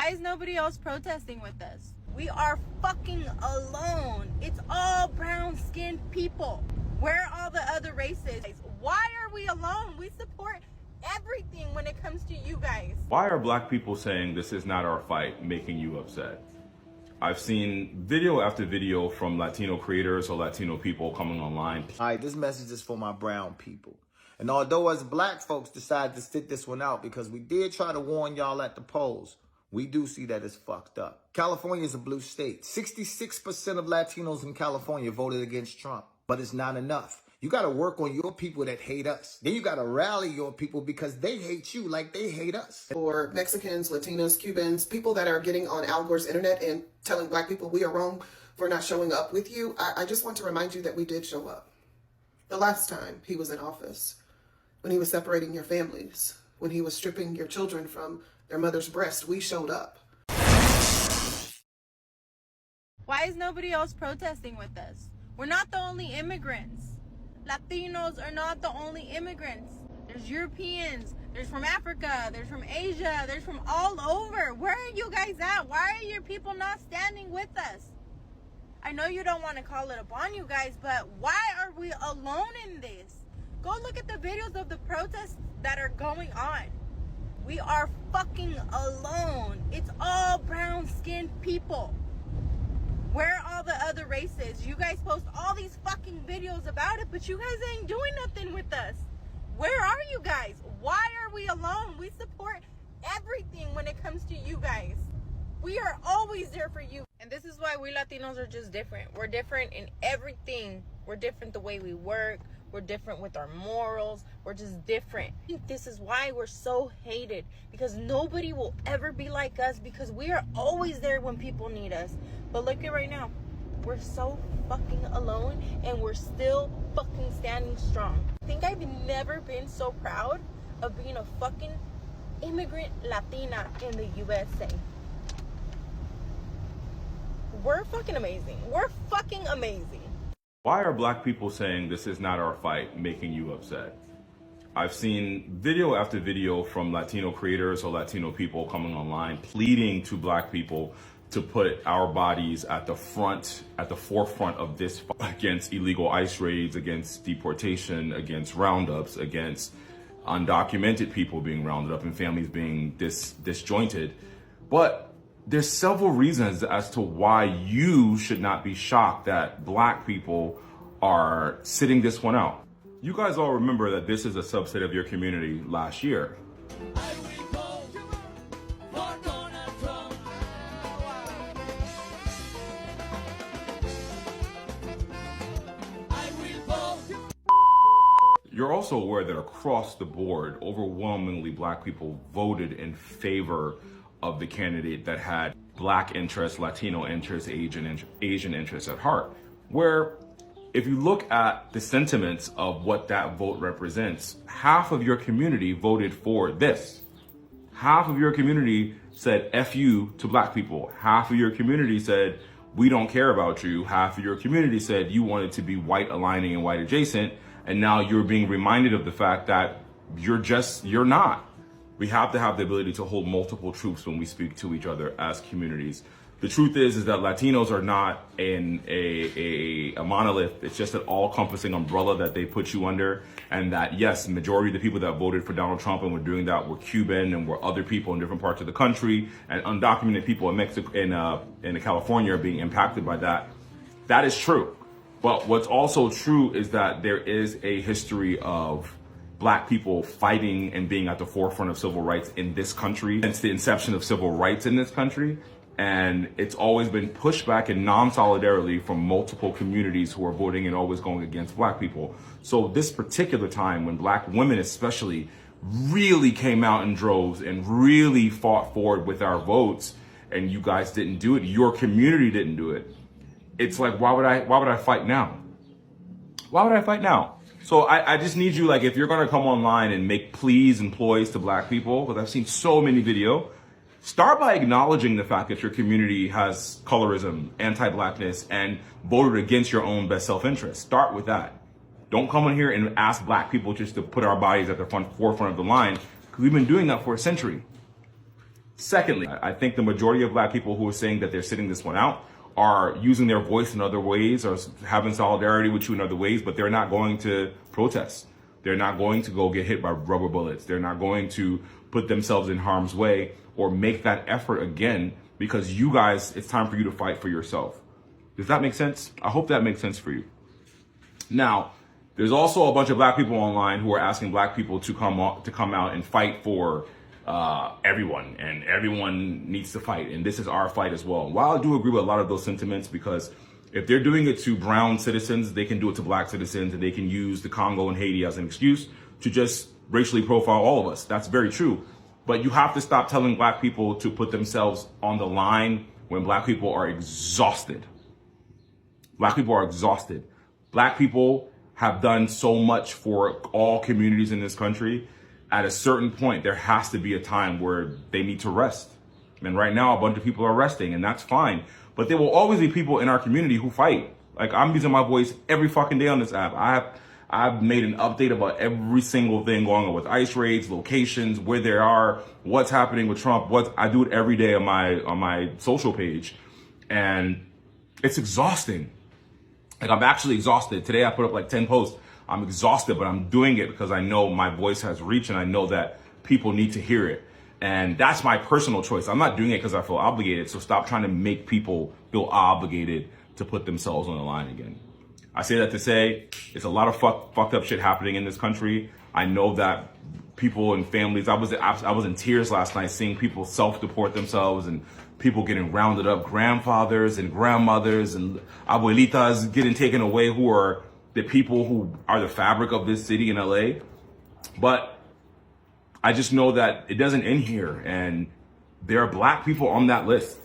Why is nobody else protesting with us? We are fucking alone. It's all brown-skinned people. Where are all the other races? Why are we alone? We support everything when it comes to you guys. Why are black people saying this is not our fight making you upset? I've seen video after video from Latino creators or Latino people coming online. All right, this message is for my brown people. And although us black folks decided to sit this one out because we did try to warn y'all at the polls, we do see that it's fucked up. California is a blue state. 66% of Latinos in California voted against Trump, but it's not enough. You got to work on your people that hate us. Then you got to rally your people because they hate you like they hate us. For Mexicans, Latinos, Cubans, people that are getting on Al Gore's internet and telling black people we are wrong for not showing up with you, I just want to remind you that we did show up. The last time he was in office, when he was separating your families, when he was stripping your children from their mother's breast, we showed up. Why is nobody else protesting with us? We're not the only immigrants. Latinos are not the only immigrants. There's Europeans, there's from Africa, there's from Asia, there's from all over. Where are you guys at? Why are your people not standing with us? I know you don't want to call it upon you guys, but why are we alone in this? Go look at the videos of the protests that are going on. We are fucking alone. It's all brown-skinned people. Where are all the other races? You guys post all these fucking videos about it, but you guys ain't doing nothing with us. Where are you guys? Why are we alone? We support everything when it comes to you guys. We are always there for you. And this is why we Latinos are just different. We're different in everything. We're different the way we work. We're different with our morals. We're just different. This is why we're so hated, because nobody will ever be like us, because we are always there when people need us. But look at right now. We're so fucking alone and we're still fucking standing strong. I think I've never been so proud of being a fucking immigrant Latina in the USA. We're fucking amazing. We're fucking amazing. Why are black people saying this is not our fight making you upset? I've seen video after video from Latino creators or Latino people coming online pleading to black people to put our bodies at the forefront of this fight against illegal ICE raids, against deportation, against roundups, against undocumented people being rounded up and families being disjointed. But there's several reasons as to why you should not be shocked that black people are sitting this one out. You guys all remember that this is a subset of your community last year. You're also aware that across the board, overwhelmingly black people voted in favor of the candidate that had black interests, Latino interests, Asian interests at heart. Where if you look at the sentiments of what that vote represents, half of your community voted for this. Half of your community said F you to black people. Half of your community said we don't care about you. Half of your community said you wanted to be white aligning and white adjacent. And now you're being reminded of the fact that you're not. We have to have the ability to hold multiple truths when we speak to each other as communities. The truth is that Latinos are not in a monolith. It's just an all-encompassing umbrella that they put you under. And that, yes, the majority of the people that voted for Donald Trump and were doing that were Cuban and were other people in different parts of the country, and undocumented people in Mexico, in California are being impacted by that. That is true. But what's also true is that there is a history of black people fighting and being at the forefront of civil rights in this country since the inception of civil rights in this country. And it's always been pushback and non-solidarity from multiple communities who are voting and always going against black people. So this particular time when black women especially really came out in droves and really fought forward with our votes, and you guys didn't do it, your community didn't do it. It's like, why would I fight now? Why would I fight now? So I just need you, like, if you're gonna come online and make pleas and ploys to black people, because I've seen so many video, start by acknowledging the fact that your community has colorism, anti-blackness, and voted against your own best self-interest. Start with that. Don't come in here and ask black people just to put our bodies at the forefront of the line, because we've been doing that for a century. Secondly, I think the majority of black people who are saying that they're sitting this one out are using their voice in other ways or having solidarity with you in other ways, but they're not going to protest. They're not going to go get hit by rubber bullets. They're not going to put themselves in harm's way or make that effort again, because you guys, it's time for you to fight for yourself. Does that make sense? I hope that makes sense for you. Now, there's also a bunch of black people online who are asking black people to come out and fight for everyone, and everyone needs to fight, and this is our fight as well. While I do agree with a lot of those sentiments, because if they're doing it to brown citizens, they can do it to black citizens, and they can use the Congo and Haiti as an excuse to just racially profile all of us. That's very true. But you have to stop telling black people to put themselves on the line when black people are exhausted. Black people are exhausted. Black people have done so much for all communities in this country. At a certain point, there has to be a time where they need to rest. And right now, a bunch of people are resting, and that's fine. But there will always be people in our community who fight. Like, I'm using my voice every fucking day on this app. I've made an update about every single thing going on with ICE raids, locations, where they are, what's happening with Trump. I do it every day on my social page, and it's exhausting. Like, I'm actually exhausted. Today I put up like 10 posts. I'm exhausted, but I'm doing it because I know my voice has reach, and I know that people need to hear it. And that's my personal choice. I'm not doing it because I feel obligated. So stop trying to make people feel obligated to put themselves on the line again. I say that to say it's a lot of fucked up shit happening in this country. I know that people and families, I was in tears last night seeing people self-deport themselves and people getting rounded up, grandfathers and grandmothers and abuelitas getting taken away, who are the people who are the fabric of this city in LA. But I just know that it doesn't end here, and there are black people on that list.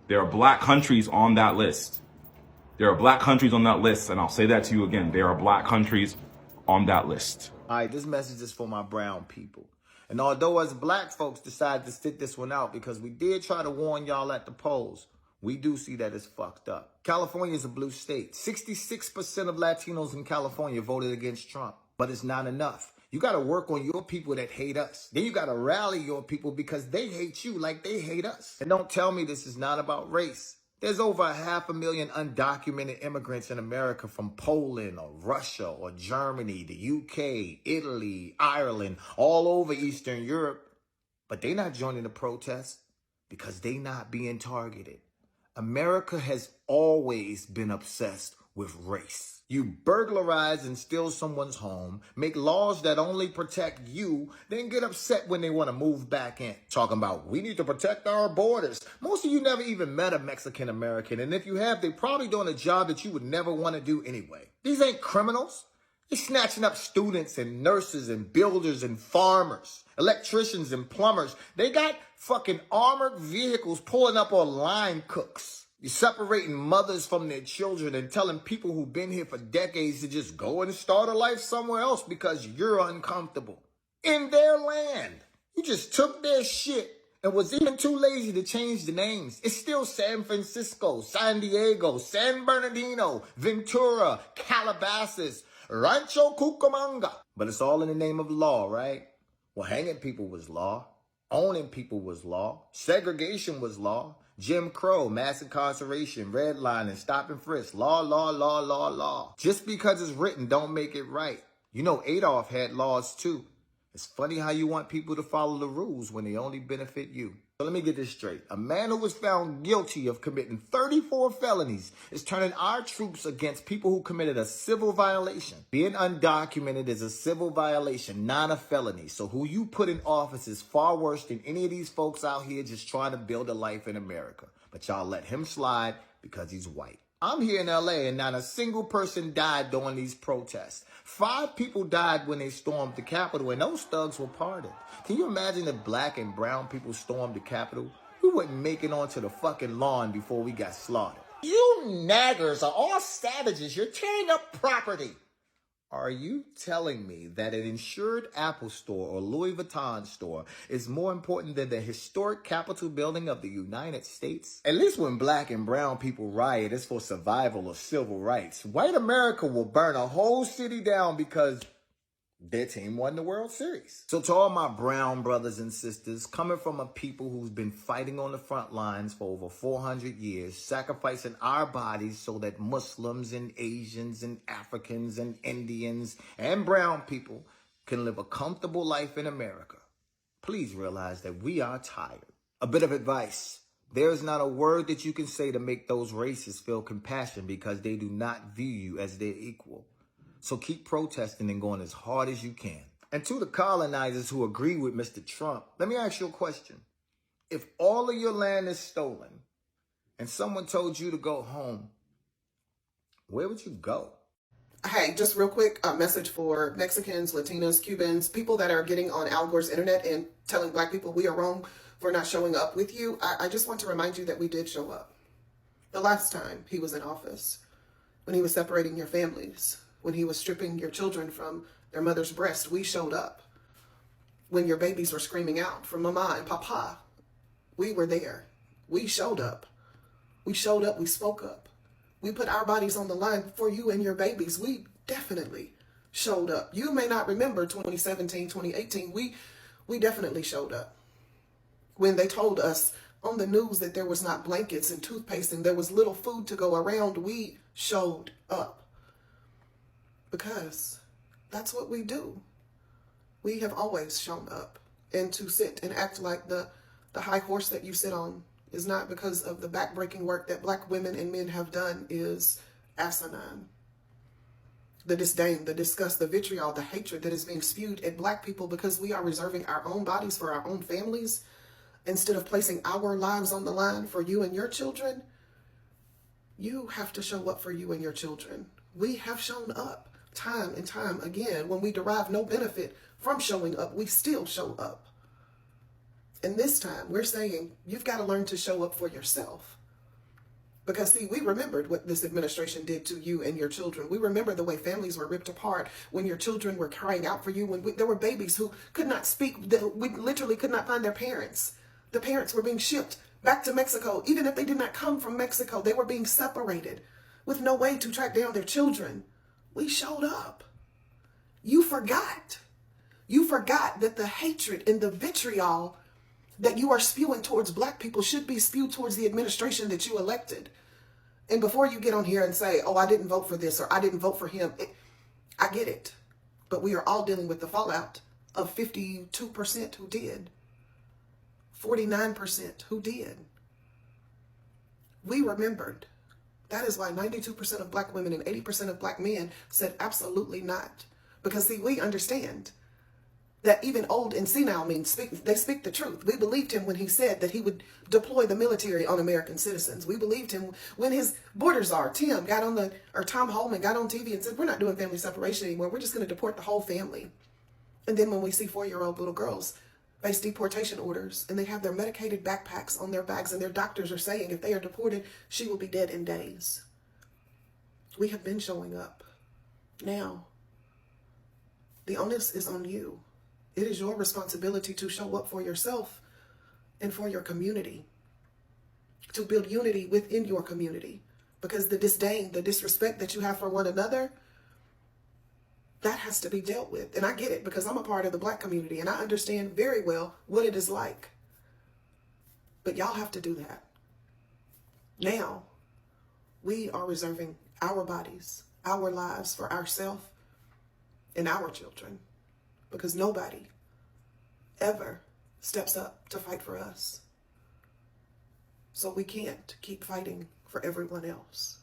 There are black countries on that list. There are black countries on that list, and I'll say that to you again. There are black countries on that list. All right, this message is for my brown people. And although us black folks decided to sit this one out because we did try to warn y'all at the polls, we do see that it's fucked up. California is a blue state. 66% of Latinos in California voted against Trump, but it's not enough. You got to work on your people that hate us. Then you got to rally your people because they hate you like they hate us. And don't tell me this is not about race. There's over 500,000 undocumented immigrants in America from Poland or Russia or Germany, the UK, Italy, Ireland, all over Eastern Europe. But they not joining the protest because they not being targeted. America has always been obsessed with race. You burglarize and steal someone's home, make laws that only protect you, then get upset when they want to move back in. Talking about, we need to protect our borders. Most of you never even met a Mexican American, and if you have, they're probably doing a job that you would never want to do anyway. These ain't criminals. They're snatching up students and nurses and builders and farmers, electricians and plumbers. They got fucking armored vehicles pulling up on line cooks. You're separating mothers from their children and telling people who've been here for decades to just go and start a life somewhere else because you're uncomfortable. In their land. You just took their shit and was even too lazy to change the names. It's still San Francisco, San Diego, San Bernardino, Ventura, Calabasas, Rancho Cucamonga. But it's all in the name of law, right? Well, hanging people was law. Owning people was law. Segregation was law. Jim Crow, mass incarceration, redlining, stop and frisk, law, law, law, law, law. Just because it's written don't make it right. You know Adolf had laws too. It's funny how you want people to follow the rules when they only benefit you. So let me get this straight. A man who was found guilty of committing 34 felonies is turning our troops against people who committed a civil violation. Being undocumented is a civil violation, not a felony. So who you put in office is far worse than any of these folks out here just trying to build a life in America. But y'all let him slide because he's white. I'm here in LA and not a single person died during these protests. 5 people died when they stormed the Capitol, and those thugs were pardoned. Can you imagine if black and brown people stormed the Capitol? We wouldn't make it onto the fucking lawn before we got slaughtered. You naggers are all savages. You're tearing up property. Are you telling me that an insured Apple store or Louis Vuitton store is more important than the historic Capitol building of the United States? At least when black and brown people riot, it's for survival of civil rights. White America will burn a whole city down because Their team won the World Series. So to all my brown brothers and sisters, coming from a people who's been fighting on the front lines for over 400 years, sacrificing our bodies so that Muslims and Asians and Africans and Indians and brown people can live a comfortable life in America, please realize that we are tired. A bit of advice. There is not a word that you can say to make those racists feel compassion because they do not view you as their equal. So keep protesting and going as hard as you can. And to the colonizers who agree with Mr. Trump, let me ask you a question. If all of your land is stolen and someone told you to go home, where would you go? Hey, just real quick, a message for Mexicans, Latinos, Cubans, people that are getting on Al Gore's internet and telling black people we are wrong for not showing up with you. I just want to remind you that we did show up. The last time he was in office, when he was separating your families, when he was stripping your children from their mother's breast, we showed up. When your babies were screaming out for mama and papa, we were there. We showed up. We showed up. We spoke up. We put our bodies on the line for you and your babies. We definitely showed up. You may not remember 2017, 2018. We definitely showed up. When they told us on the news that there was not blankets and toothpaste and there was little food to go around, we showed up. Because that's what we do. We have always shown up. And to sit and act like the high horse that you sit on is not because of the backbreaking work that black women and men have done is asinine. The disdain, the disgust, the vitriol, the hatred that is being spewed at black people because we are reserving our own bodies for our own families instead of placing our lives on the line for you and your children. You have to show up for you and your children. We have shown up time and time again. When we derive no benefit from showing up, we still show up. And this time we're saying you've got to learn to show up for yourself. Because see, we remembered what this administration did to you and your children. We remember the way families were ripped apart when your children were crying out for you, when there were babies who could not speak, that we literally could not find their parents. The parents were being shipped back to Mexico. Even if they did not come from Mexico, they were being separated with no way to track down their children. We showed up. You forgot. You forgot that the hatred and the vitriol that you are spewing towards black people should be spewed towards the administration that you elected. And before you get on here and say, oh, I didn't vote for this or I didn't vote for him, I get it. But we are all dealing with the fallout of 52% who did. 49% who did. We remembered. That is why 92% of black women and 80% of black men said absolutely not. Because see, we understand that even old and senile men they speak the truth. We believed him when he said that he would deploy the military on American citizens. We believed him when his border czar, Tom Holman got on TV and said, we're not doing family separation anymore. We're just going to deport the whole family. And then when we see 4-year-old little girls face deportation orders and they have their medicated backpacks on their bags and their doctors are saying if they are deported, she will be dead in days. We have been showing up. Now, the onus is on you. It is your responsibility to show up for yourself and for your community, to build unity within your community, because the disdain, the disrespect that you have for one another, that has to be dealt with. And I get it because I'm a part of the black community and I understand very well what it is like. But y'all have to do that. Now, we are reserving our bodies, our lives for ourselves and our children. Because nobody ever steps up to fight for us. So we can't keep fighting for everyone else.